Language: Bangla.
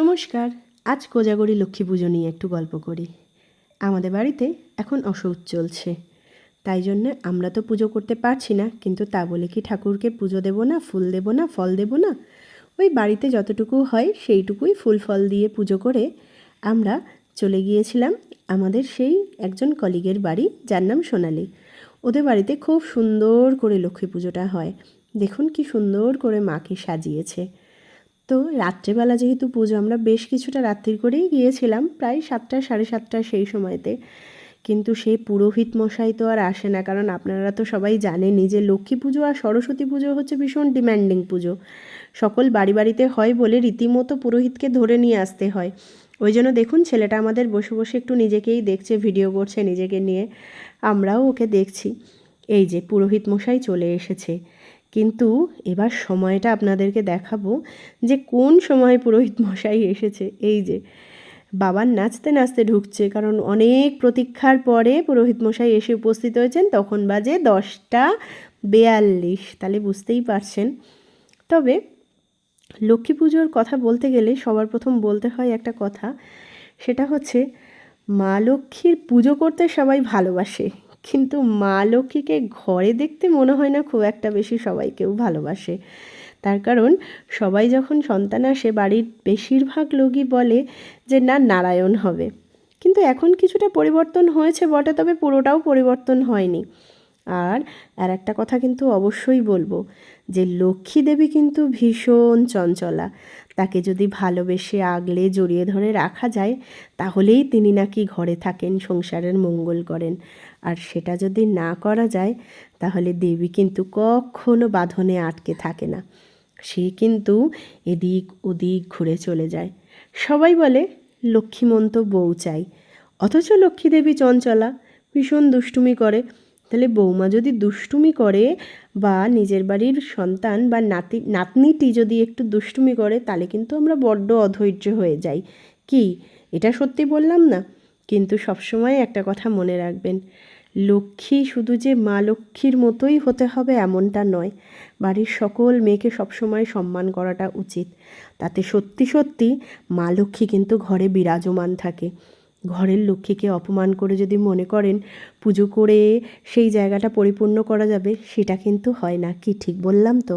নমস্কার। আজ কোজাগরি লক্ষ্মী পুজো নিয়ে একটু গল্প করি। আমাদের বাড়িতে এখন অসৌচ চলছে, তাই জন্য আমরা তো পুজো করতে পারছি না, কিন্তু তা বলে কি ঠাকুরকে পুজো দেব না, ফুল দেব না, ফল দেব না? ওই বাড়িতে যতটুকু হয় সেইটুকুই ফুল ফল দিয়ে পুজো করে আমরা চলে গিয়েছিলাম আমাদের সেই একজন কলিগের বাড়ি, যার নাম সোনালি। ওদের বাড়িতে খুব সুন্দর করে লক্ষ্মী পুজোটা হয়। দেখুন কি সুন্দর করে মাকে সাজিয়েছে। তো রাত্রেবেলা যেহেতু পুজো, আমরা বেশ কিছুটা রাত্রির করেই গিয়েছিলাম, প্রায় 7টা 7:30 সেই সময়তে। কিন্তু সেই পুরোহিত মশাই তো আর আসে না, কারণ আপনারা তো সবাই জানেনই যে লক্ষ্মী পুজো আর সরস্বতী পুজো হচ্ছে ভীষণ ডিম্যান্ডিং পুজো। সকল বাড়ি বাড়িতে হয় বলে রীতিমতো পুরোহিতকে ধরে নিয়ে আসতে হয়। ওই জন্য দেখুন ছেলেটা আমাদের বসে বসে একটু নিজেকেই দেখছে, ভিডিও করছে নিজেকে নিয়ে, আমরাও ওকে দেখছি। এই যে পুরোহিত মশাই চলে এসেছে, কিন্তু এবার সময়টা আপনাদেরকে দেখাবো যে কোন সময় পুরোহিত মশাই এসেছে। এই যে বাবার নাচতে নাচতে ঢুকছে, কারণ অনেক প্রতীক্ষার পরে পুরোহিত মশাই এসে উপস্থিত হয়েছেন। তখন বাজে 10:42, তাহলে বুঝতেই পারছেন। তবে লক্ষ্মী পুজোর কথা বলতে গেলে সবার প্রথম বলতে হয় একটা কথা, সেটা হচ্ছে মা লক্ষ্মীর পুজো করতে সবাই ভালোবাসে, কিন্তু মা লক্ষ্মীকে ঘরে দেখতে মনে হয় না খুব একটা বেশি সবাই কেউ ভালোবাসে। তার কারণ সবাই যখন সন্তান আসে, বাড়ির বেশিরভাগ লোকই বলে যে না, নারায়ণ হবে। কিন্তু এখন কিছুটা পরিবর্তন হয়েছে বটে, তবে পুরোটাও পরিবর্তন হয়নি। আর একটা কথা কিন্তু অবশ্যই বলবো যে লক্ষ্মী দেবী কিন্তু ভীষণ চঞ্চলা। তাকে যদি ভালোবেসে আগলে জড়িয়ে ধরে রাখা যায়, তাহলেই তিনি নাকি ঘরে থাকেন, সংসারের মঙ্গল করেন। আর সেটা যদি না করা যায়, তাহলে দেবী কিন্তু কখনো বাঁধনে আটকে থাকে না, সে কিন্তু এদিক ওদিক ঘুরে চলে যায়। সবাই বলে লক্ষ্মীমন্ত বউ চাই, অথচ লক্ষ্মী দেবী চঞ্চলা, ভীষণ দুষ্টুমি করে। তাহলে বৌমা যদি দুষ্টুমি করে, বা নিজের বাড়ির সন্তান বা নাতনিটি যদি একটু দুষ্টুমি করে, তাহলে কিন্তু আমরা বড্ড অধৈর্য হয়ে যাই। কি, এটা সত্যি বললাম না? কিন্তু সবসময় একটা কথা মনে রাখবেন, লক্ষ্মী শুধু যে মা লক্ষ্মীর মতোই হতে হবে এমনটা নয়। বাড়ির সকল মেয়েকে সবসময় সম্মান করাটা উচিত। তাতে সত্যি সত্যি মা লক্ষ্মী কিন্তু ঘরে বিরাজমান থাকে। ঘরের লক্ষ্মীকে অপমান করে যদি মনে করেন পুজো করে সেই জায়গাটা পরিপূর্ণ করা যাবে, সেটা কিন্তু হয় না। কি ঠিক বললাম তো?